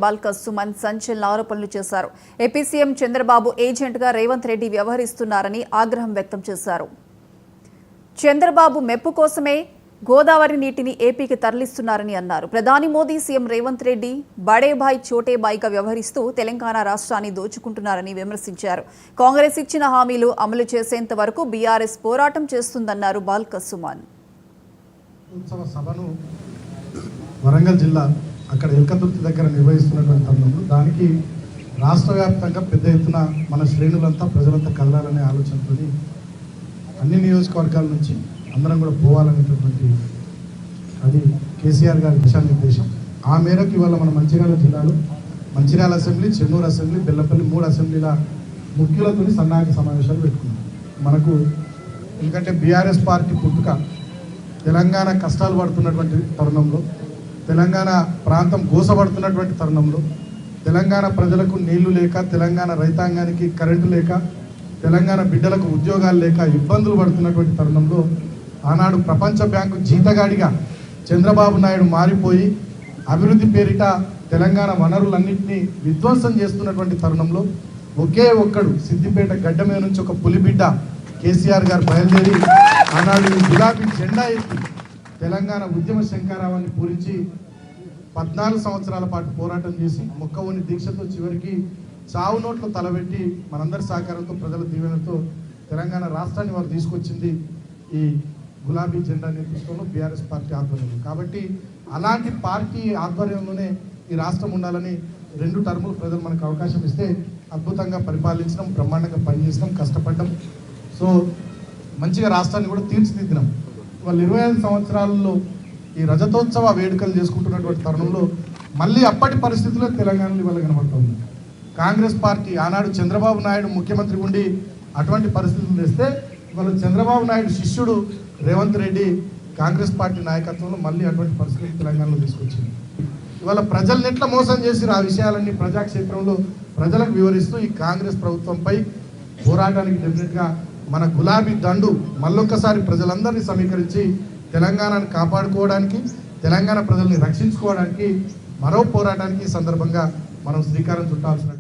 బాల్క సుమన్ సంచలన ఆరోపణలు చేశారు. ఏపీ సీఎం చంద్రబాబు ఏజెంట్గా రేవంత్ రెడ్డి వ్యవహరిస్తున్నారని ఆగ్రహం వ్యక్తం చేశారు. చంద్రబాబు మెప్పు కోసమే గోదావరి నీటిని ఏపీకి తరలిస్తున్నారని అన్నారు. ప్రధాని మోదీ సీఎం రేవంత్ రెడ్డి బడేభాయ్ చోటేబాయ్గా వ్యవహరిస్తూ తెలంగాణ రాష్ట్రాన్ని దోచుకుంటున్నారని విమర్శించారు. కాంగ్రెస్ ఇచ్చిన హామీలు అమలు చేసేంత వరకు బీఆర్ఎస్ పోరాటం చేస్తుందన్నారు బాల్క సుమన్. వరంగల్ జిల్లా అక్కడ ఎల్కతుర్తి దగ్గర నిర్వహిస్తున్నటువంటి తరుణంలో దానికి రాష్ట్ర వ్యాప్తంగా పెద్ద ఎత్తున మన శ్రేణులంతా ప్రజలంతా కదలాలనే ఆలోచనతో అన్ని నియోజకవర్గాల నుంచి అందరం కూడా పోవాలనేటటువంటి అది కేసీఆర్ గారి దిశానిర్దేశం. ఆ మేరకు ఇవాళ మన మంచిర్యాల జిల్లాలో మంచిర్యాల అసెంబ్లీ, చెన్నూరు అసెంబ్లీ, బెల్లపల్లి 3 అసెంబ్లీల ముఖ్యులతో సన్నాహక సమావేశాలు పెట్టుకున్నాం. మనకు ఎందుకంటే బీఆర్ఎస్ పార్టీ పుట్టుక తెలంగాణ కష్టాలు పడుతున్నటువంటి తరుణంలో, తెలంగాణ ప్రాంతం గోసపడుతున్నటువంటి తరుణంలో, తెలంగాణ ప్రజలకు నీళ్లు లేక, తెలంగాణ రైతాంగానికి కరెంటు లేక, తెలంగాణ బిడ్డలకు ఉద్యోగాలు లేక ఇబ్బందులు పడుతున్నటువంటి తరుణంలో ఆనాడు ప్రపంచ బ్యాంకు జీతగాడిగా చంద్రబాబు నాయుడు మారిపోయి అభివృద్ధి పేరిట తెలంగాణ వనరులన్నింటినీ విధ్వంసం చేస్తున్నటువంటి తరుణంలో ఒకే ఒక్కడు సిద్దిపేట గడ్డ మీద నుంచి ఒక పులిబిడ్డ కేసీఆర్ గారు బయలుదేరి ఆనాడు గులాబీ జెండా ఎత్తి తెలంగాణ ఉద్యమ శంకారావాన్ని పూరించి 14 సంవత్సరాల పాటు పోరాటం చేసి మొక్కవోని దీక్షతో చివరికి చావు నోట్లో తలబెట్టి మనందరి సహకారంతో ప్రజల దీవెనతో తెలంగాణ రాష్ట్రాన్ని వారు తీసుకొచ్చింది ఈ గులాబీ జెండా నేతృత్వంలో బీఆర్ఎస్ పార్టీ ఆధ్వర్యంలో. కాబట్టి అలాంటి పార్టీ ఆధ్వర్యంలోనే ఈ రాష్ట్రం ఉండాలని 2 టర్ములు ప్రజలు మనకు అవకాశం ఇస్తే అద్భుతంగా పరిపాలించడం, బ్రహ్మాండంగా పనిచేసినాం, కష్టపడ్డాం. సో మంచిగా రాష్ట్రాన్ని కూడా తీర్చిదిద్దినాం. వాళ్ళు 25 సంవత్సరాలలో ఈ రజతోత్సవ వేడుకలు చేసుకుంటున్నటువంటి తరుణంలో మళ్ళీ అప్పటి పరిస్థితుల్లో తెలంగాణలో ఇవాళ కనబడుతుంది. కాంగ్రెస్ పార్టీ ఆనాడు చంద్రబాబు నాయుడు ముఖ్యమంత్రి ఉండి అటువంటి పరిస్థితులు తెస్తే ఇవాళ చంద్రబాబు నాయుడు శిష్యుడు రేవంత్ రెడ్డి కాంగ్రెస్ పార్టీ నాయకత్వంలో మళ్ళీ అటువంటి పరిస్థితులు తెలంగాణలో తీసుకొచ్చింది. ఇవాళ ప్రజల్ని ఎట్లా మోసం చేసి ఆ విషయాలన్నీ ప్రజాక్షేత్రంలో ప్రజలకు వివరిస్తూ ఈ కాంగ్రెస్ ప్రభుత్వంపై పోరాటానికి డెఫినెట్గా మన గులాబీ దండు మళ్ళొక్కసారి ప్రజలందరినీ సమీకరించి తెలంగాణను కాపాడుకోవడానికి, తెలంగాణ ప్రజల్ని రక్షించుకోవడానికి మరో పోరాటానికి ఈ సందర్భంగా మనం శ్రీకారం చుట్టాల్సిన